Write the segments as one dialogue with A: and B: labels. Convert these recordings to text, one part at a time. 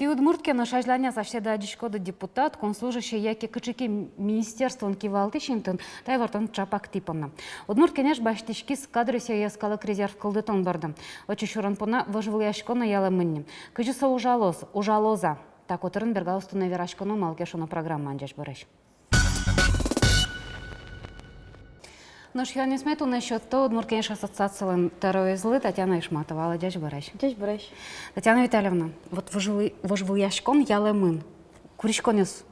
A: Удмуртке на шажланя заштеда адишкода депутат, конслужащий яки кычыки министерствон кивалты шинтын, тайвартон чапак типонна. Удмурткенеш баштишки с кадрыся яскалык резерв кылдытон барды. Очишуран пона выжвыляшкона ялы мынни. Кыжыса ужалоза. Так отырын бергаустуна верашкону малкешону программа анжаш бараш. Ну ж, я не смету насчет того, Удмуртская ассоциация терроризлы Татьяна Ишматова, але дядь Бараш.
B: Дядь Бараш.
A: Татьяна Витальевна, вот вожвыл яшкон ялемын. Куришконес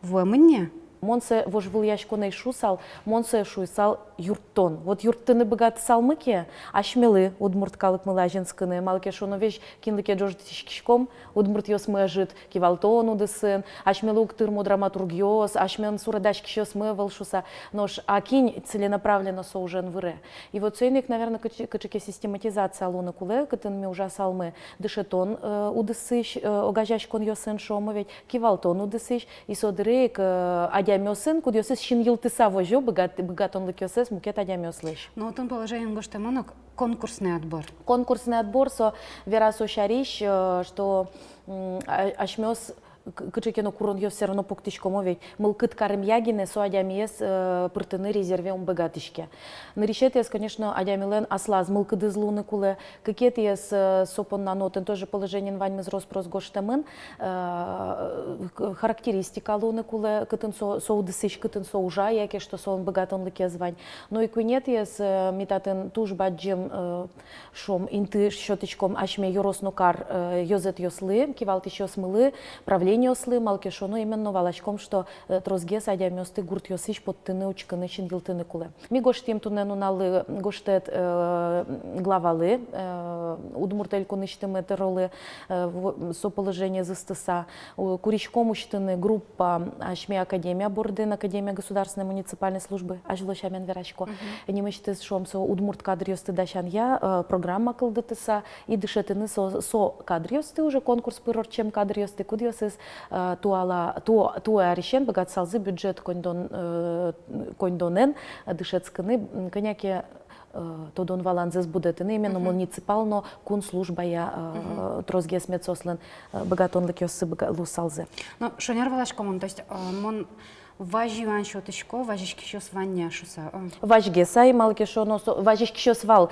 A: вуэмынне?
B: Монсе вожвыл яшконей шусал, монсе шуйсал юрттон. Вот юрттыны богаты салмыке, ашмелы удмурткалык мылажинскыны, малке шону вещь кинлыке джождитишкишком, удмурт йос мэжит кивалтон удысын, ашмелы уктырму драматургиос, ашмен сурадашкишос мэвал шуса, нож акинь целенаправленно соужен выре. И вот цейник, наверное, кычеке систематизация алуны куле, кытын ми ужасал мы дышетон удысыш, огажашкон йосын шомовить, кивалтон удысыш, и содырейк адямёсын, кудёсыз шин йылтыса вожо, богатон лыкёсыз, мукет адямёслыш.
A: Но вот он положение гоштамонок конкурсный отбор.
B: Конкурсный отбор, со верасо шариш, что ашмёс кычекено курон йо все равно пуктишкомо ведь мылкыт карым ягине со адямиес пыртыны резерве богатышке. Наришет конечно, адямилен аслаз мылкыды злуны куле, какет ес сопон на нотен тоже положение вань мыз роспрос гоштамын, характеристика луны куле, кытын со удысыш, кытын со ужа, яке что со он богатон лыке звань. Но и кунет ес митатен туж баджем шом инты щеточком ашме йороснукар йозет йослы, кивалт еще смылы, правление ослы, малкешону именно валачком, что трозге садямёсты гурт йосыш подтыны учкыны чингилтыны куле. Ми гоштем тунену налы гоштет главалы, удмуртель куныштымы теролы со положение застыса, куричком учтыны группа ашме академия бордын, академия государственной муниципальной службы, ажлошамен верашко. Немечты шом со удмурт кадрёсты дашан я, программа кылдытыса, и дышетыны со кадрёсты уже конкурс пырорчем кадрёсты, кудёсыз туа решен богат салзы бюджет кондонен дышецканы коняки тодон валанзес будетыны именно муниципално кун служба я трозге смецослен богатон лыкёсы лусалзы.
A: Ну, шонер валашкомон, то есть мон важи ван шотышко, важишки шос вання шуса.
B: Важге сай малке шоно важишки шос вал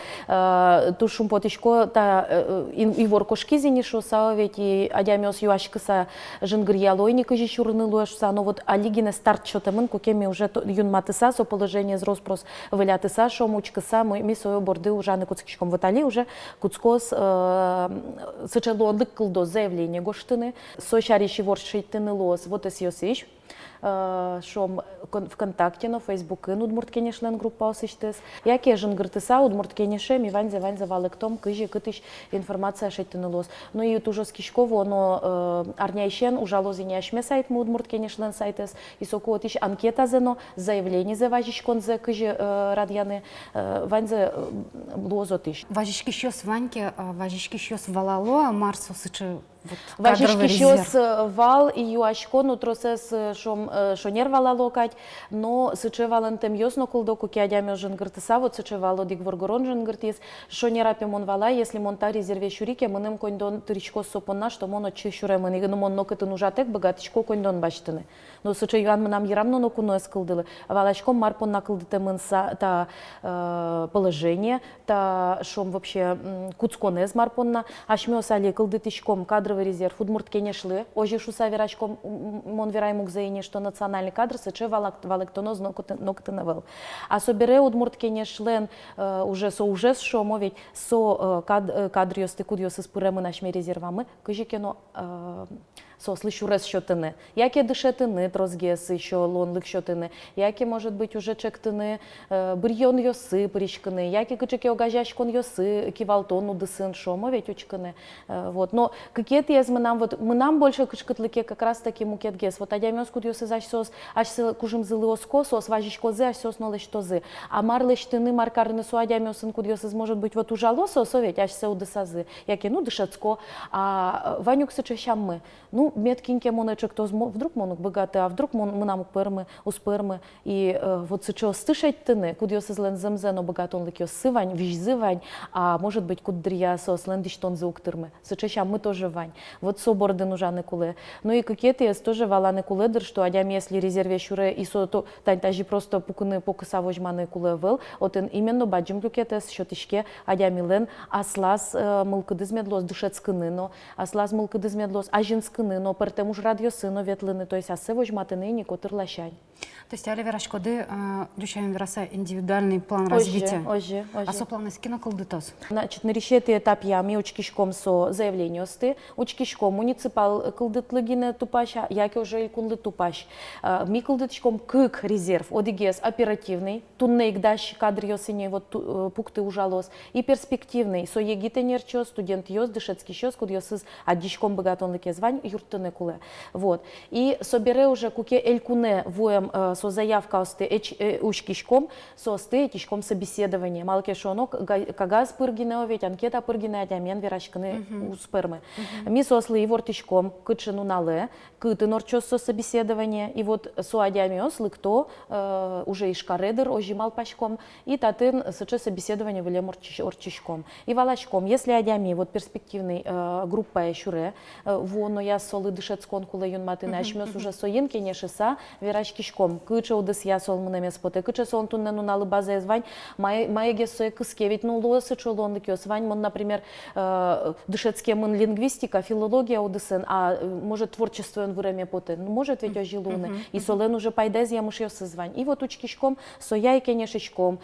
B: тушум потышко та ивор кошкизини шоса ведь и адямёс юашкыса жингырьялойник ижи чурны луашса, но вот алигине старт шотамын кукеми уже юн матыса со положение з роспрос вылятыса шомучкыса ми сою борды ужаны куцкишком вот али уже куцкос сычелонлык кылдо заявление гоштыны со шариши воршиттыны лос вот эс йосиш шом ВКонтакте, на Фейсбуке, Удмурткенешлен группа осыштыс. Яке жингыртыса Удмурткенеше ми ванзе валыктом кыжи кытыш информация шеттынылос. Ну и тужос кишково, но арняйшен ужалозине ашме сайт мы Удмурткенешлен сайтес. И соку отиш анкета зено, заявление за важишкон за кыжи радьяны ванзе лозотиш.
A: Важишки шос ваньке, важишки шос валало, марсо сычы.
B: Важишки щось вал і юашко, ну тросес шонер вала локать, но сыче валентем йосно кулдоку киадями жингыртыса, вот сыче вало дик воргорон жингыртис, шонера пимон вала, если монта резерве шурике, мыным кондон тыричко сопонна, что моно чи шуремын, и мон нокытын ужатек богатичко кондон баштыны. Но сыче юан мынам ерамно нокуно эскылдылы, валачком марпон накылдытемын та положение, та шом вообще куцконез марпонна, ашмёс али кылдытичком кадр резерв Удмурткенешлы, ожи шуса верачком мон верай мук заине, что национальный кадр сыче валактоноз ноктынавел. А собере Удмурткенешлен уже со шомо ведь со кадр йосты кудьос испыремы нашими резервами, кыжикено со слышу раз щотыны. Яке дышетыны трозгес еще лонлык щотыны, яке может быть уже чектыны бырьон йосы пыричкыны, яке кычеке огажашкон йосы кивалтон удысын шомо ведь учкыны. Вот. Но какие ез мы нам больше кычкытлыке как раз таки мукет гес. Вот адямёс кудьосы заш сос, аж кужым зылы оско, сос важишко зы, аж сос нолыш тозы. А марлыштыны маркарны со адямёсын кудьосы может быть вот ужало сосо ведь аж се удысазы. Яке ну дышецко, а ванюк сычещам мы. Ну ну, меткинке монечек, то вдруг монок богатый, а вдруг мы нам успермы, и вот сейчас слышать тыны, куда я созлен земзено богатон ликё сывань, вижзывань, а может быть, куда дрия сослен диштон за уктырмы. Сейчас мы тоже вань. Вот соборды нужаны куле. Ну и какие-то есть тоже валаны куледр, что адям если резерве шуре и со то тань тажи просто пукны покуса вожманы куле вел, от именно баджим блюкетес счетышке адямилен аслас мылкыдыз медлос душецкыны, но аслас мылкыдыз медлос ажинскыны, но пертем уж радиосыно ветлыны, то есть асе вожматыны не котырлащань.
A: То есть али верашкоды дючаем вераса индивидуальный план развития.
B: Ожи.
A: А со планы скино кылдытос?
B: Значит, на решеты этап ями учкишком со заявление осты, учкишком муниципал кылдытлыгине тупаща, яки уже и кулды тупащ. Ми кылдытчком кык резерв, одигес оперативный, туннейк дащ кадр йосине вот пукты ужалос, и перспективный, со егитенер чё, студент йос, дышецкий чёс, куд йосыз аддишком богатон лыке звань, юртыны куле. Вот. И собере уже куке элькуне воем со заявка осты учкишком, со осты этишком собеседование. Малке шонок, кагаз пыргине овет, анкета пыргине адямен верашканы у спермы. Ми сослы и вортишком, кытшину нале, кыты норчос со собеседование, и вот со адямиос лыкто уже и шкаредер ожимал пачком, и татын соче собеседование вылем орчишком. И валачком, если адями вот перспективный группа ещуре, воно я солы дышецкон куле юн матына, ашмёс уже соенки нешеса верашкишком, кыча удыс я сол мынеме споте, кыча сон туннену налы база звань, маеге сое кыске, ведь ну лосы чолон лыкёс, вань, мон, например, дышецкие мын лингвистика, филология удысын, а может творчество он выреме поте, ну может ведь ожилуны, и солен уже пайдез я муж ёсы звань. И вот учкишком, соя и кенешечком,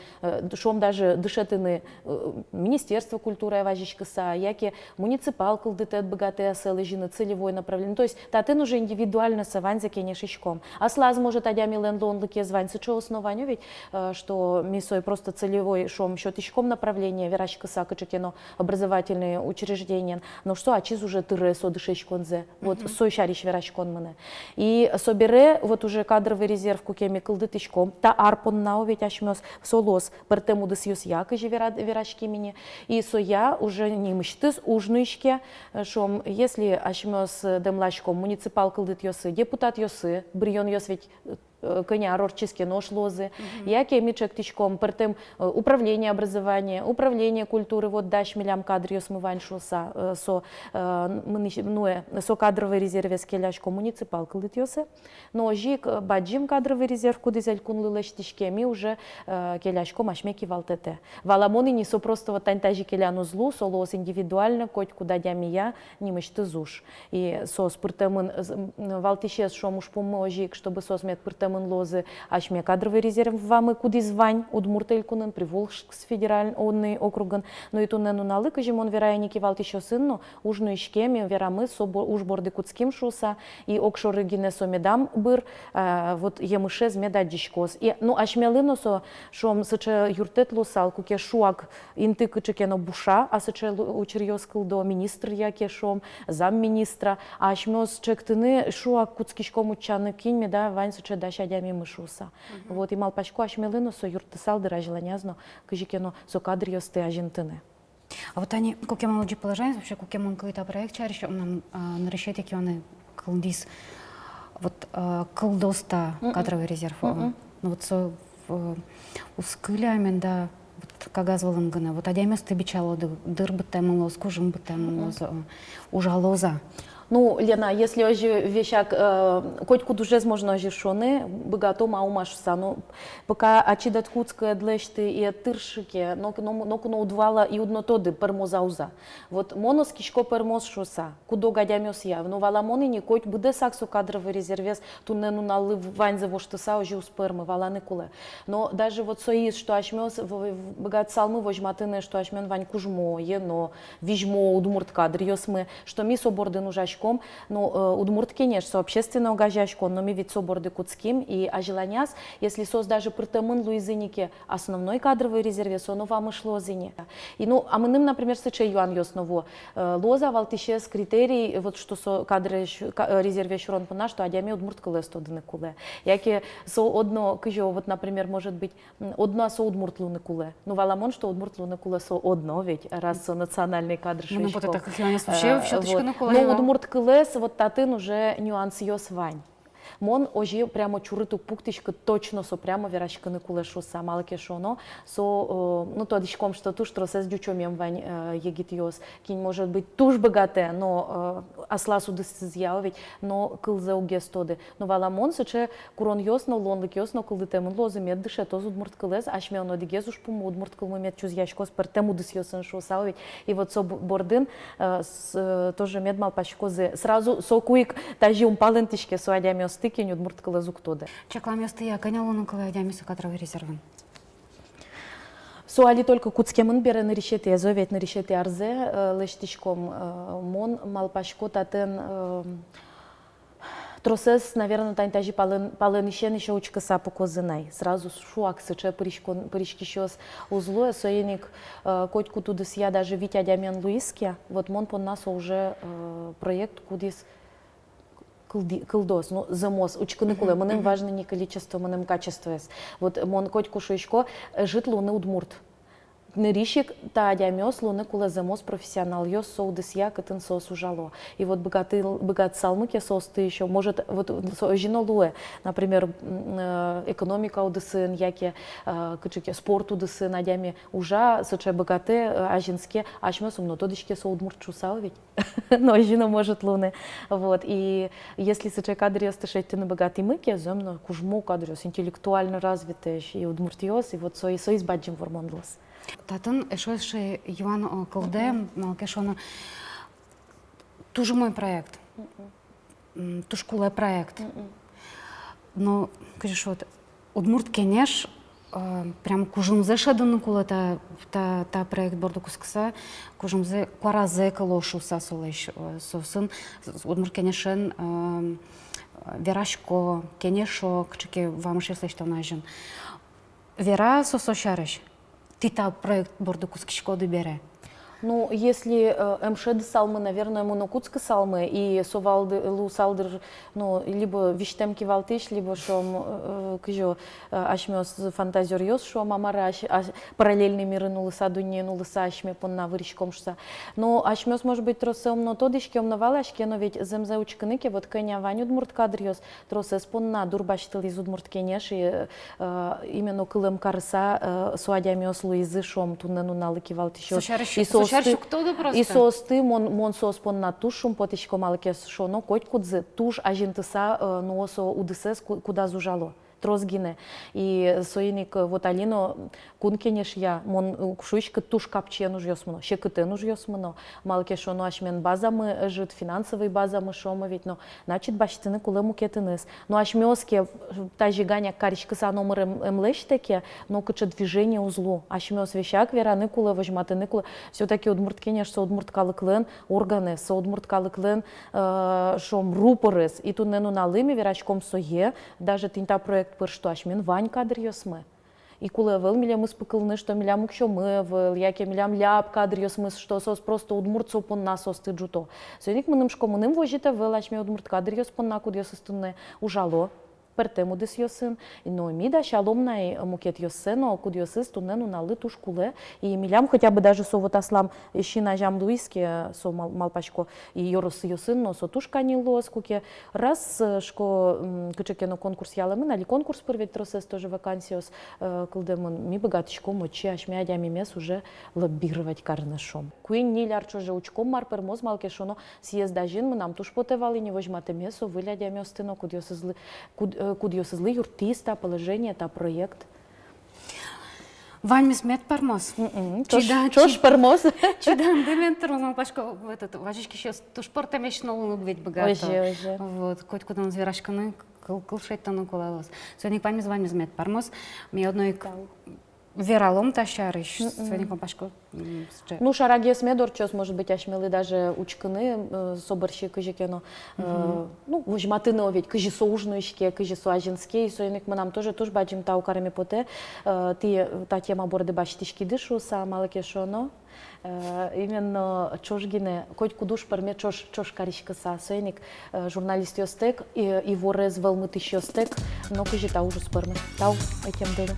B: шом даже дышетыны Министерство культуры важичкаса, яки муниципал кылдытет богатые селы жины целевое направление. То есть татын уже индивидуально савань за кенешечком. А слаз может адямилен лон лыке звань, сычо основанию ведь, что мисой просто целевой шом счетычком направление, верачкаса кычекено образовательные учреждения. Но что, а чиз уже тыры со дышечконзе, вот сой шариш верачкон мене. И собере вот уже кадровый резерв кукеми кылдытычком, та арпон нау ведь ашмёс солос пертему дысьёс якы же верачки мини. И соя уже не мыштыз ужнышке, шом если ашмёс демлачком муниципал кылдыт ёсы, депутат ёсы, брион ёс ведь коня рорческе нож лозы, яки мичек тичком, пертем управление образования, управление культуры, вот дашь милям кадры смывань шоса, со кадровый резерве скеляшко муниципал кылдытёсы, но жик баджим кадровый резерв, куда зель кунлылыш тичкеми уже келяшко машмеки валтете. Валамоны не со просто вот тантажи келяну злу, солос индивидуально, коть куда дямия, не мечты зуш. И сос пертемын валтишес шом уж поможик, чтобы сос мет пертем лозы, ашме кадровый резерв вам и куди звань, удмуртелькунен, приволжск федеральный округан, но и тунену налыка жимон верайники валт еще сынно, ужну ишкеми, верамы, уж борды куцким шуса, и окшоры гинесо медам быр, вот емыше змедать дичкос. И, ну, ашмелыно со, шом сыче юртет лосал, куке шуак инты кычекено буша, а сыче учерьёс кылдо министр яке шом, замминистра, а ашмёс чектыны шуак куцкишком учаны кинь, да, вань сыче даш адями мышуса. Вот и малпачко ашмелыно со юртысал дыражеланязно, кыжикено со кадрьёсты ажинтыны.
A: А вот они, как я молоди положение, вообще, как я могу это проект чарищ, нам на решете, как он кылдис, вот кылдоста кадровый резерв. Ну вот со ускылями, да, вот кагазвалым гына, вот адямес ты бичало дыр бытем лоз, кужим бытем лоз, ужалоза.
B: Ну, Лена, если уже вещак, хоть куда уже можно уже шоны, богато маумашуса, но пока очидат куцкая длешты и тыршики, но куно удвала и удно тоды пермозауза. Вот монос кишко пермоз шуса, кудо гадямёс я, но валамоны не хоть буде саксу кадровый резервес, тунену налыв вань за воштыса уже у спермы, валаны куле. Но даже вот соис, что ашмёс, богат салмы вожматыны, что ашмён вань кужмо, ено, вижмо, удмурт кадрьёс мы, что ми соборды нужаш. Ну, удмурт, конечно, общественного гажашко, но мы ведь соборды куцким, и ажеланяс, если сос даже притамын луизынике основной кадровый резервес, он вам ишло зине. И ну, а мы, например, сыче юан ёсново, лоза валтишес критерий, вот что со кадры резервес рон пона, что адями удмурт куле стодыны куле. Яке со одно, кыжо, вот, например, может быть, одно со удмурт луны куле. Ну, валамон, что удмурт луны куле со одно, ведь раз со национальный кадр шишко.
A: Ну, вот это как я не вообще в щёточку на куле.
B: Ну, удмурт кылес, вот татын уже нюанс йос вань. Мон ожи прямо чуриту пуктичка точно со прямо верашканы кулешу самалке шоно со ну то дичком что туш тросес дючомем вань егит йос кинь может быть туш богате но асласу дисизяовить но кылзе угестоды но вала мон сече курон йос но лонлик йос но кылдете мон лозе мед дыше то удмурт кылез ашме оно дигез уж пуму удмурт кылму мед чуз яшкос пер тему дис йосын шо саовить и вот со бордын тоже мед мал пашкозе сразу со куик тажи умпалентишке со адями стыкень удмурт кылазук тоды.
A: Чакламесты я канялону каладямису кадровый резервын.
B: Суали только куцкемын бере на решете зовет на решете арзе лештичком мон малпашко татын тросес, наверное, тань тажи паленишен еще учка сапу козынай. Сразу шуак сыче парички щас узло, соеник котку тудыс я даже Витя Дямян Луиске, вот мон пон нас уже проект кудис кылдос, ну, замос, учканы куле, манем важно не количество, манем качество. Вот мон котку шуйшко, жит луны удмурт. Неришик та адямёс луны куле замос профессионал, ёс соудыс я кытын сос ужало. И вот богат салмыке сос ты еще, может, вот жино луэ, например, экономика удысын, яке кычыке спорт удысын адями ужа, сыче богаты, ажинске, ашмёс умно тодычке со удмурт чусал ведь. Но жино может луны. Вот. И если сыче кадриос тышеть ты на богатый мыке, земно кужму кадриос, интеллектуально развитый, и удмуртиос, и вот со избаджим вормонлос.
A: Татын эшойши Иван Колде, малкешону, тоже мой проект, тушкуле проект. Но, кажешь, вот, удмурт кенеш, прям кужумзе шадыны кула та проект борду кускса, кужумзе кваразе калошу сасулеш сосын, удмурт кенешен верашко, кенешо, кчеке вам шеслеш тонажен. Вера сосошарыш. Ты та проект борду кускишкоды бере.
B: Ну, если МШД салмы, наверное, монокутска салмы и совалды лу салдыр, ну, либо виштемки валтыш, либо шом кыжо ашмёс фантазер ёс, шо мамара параллельный миры нулыса дуне нулыса ашме понна выречком шса. Но ашмёс может быть тросе умно тодышки умновала ашке, но ведь земзе учкыныке вот коня вань удмурт кадр ёс, тросе спонна дурбаштыл из удмурт кенеш и именно кылым карыса суадями ёс луизы шом туннену налыки валтыш ёс. И состы мон сос пон на тушум потичко малке шоно коть кудзе туш ажинтыса нуосо удысес куда зужало. Трозгине. И соиник вот алино кункенеш я мон кушуичка туш капчен уж ёсмно, щекытен уж ёсмно. Малке шоно ашмен базамы жит, финансовый базамы шома ведь, но значит баштыны кулему кетыныс. Но ашмёске тажиганя каричка са номер млештеке, но кыча движение узлу. Ашмёс вещак вераны куле вожматыны куле. Все-таки удмурткенеш со удмурткалыклен органы, со удмурткалыклен шом рупорыс. И тут нену налыми верачком сое, даже тинта проект что ашмен вань кадр ёсмы. И куле вел милям испыкылны, что милям укщо мы вел, яке милям ляп кадр ёсмы, что сос просто удмурт сопон на сос ты джуто. Соник мыным шкомыным вожите вел ашме удмурт кадр ёспон на куд ёсыстынны ужало. Пертему дис йосин, но мида шаломнай мукет йосено, куд йосис тунену налый туш куле, и милям хотя бы даже со вот аслам ищи на жам луиске, со малпачко, и йорос йосин, но со туш канилос, куке раз шко кычекено конкурс ялами, нали конкурс первый тросес тоже вакансиос, кылдемон ми богатичко мочи, аш мядя мимес уже лоббировать карнешом. Куин ниляр чоже учком мар пермоз малке шоно съезда жин, мы нам туш потевали, не возьмате месо, вылядя местено, куд йосизли, куд йосизли юртиста, положение, та проект.
A: Вань смет пармоз.
B: Чош пармоз?
A: Чудан дементер, он пашко этот важички сейчас туш портамеш нолу ведь богато.
B: Оже.
A: Вот, коть куда он зверашканы, кылшет тану колалос. Соник вань смет пармоз. Ми одной вералом тащарыш. Соник пашко.
B: Ну, шараги смедор, чёс, может быть, ашмелы даже учканы, соборщи, кыжекено, ну, вожматыны ведь, кыжи соужнуишке, кыжи соажинске, и соиник мы нам тоже бачим та укарами поте, ты та тема борды бачтишки дышу, са малаке шоно, именно чошгине, коть кудуш парме чош каричка са, соиник журналист йостек, и ворез велмы тыщ йостек, но кыжи та ужас парме, тау этим дыру.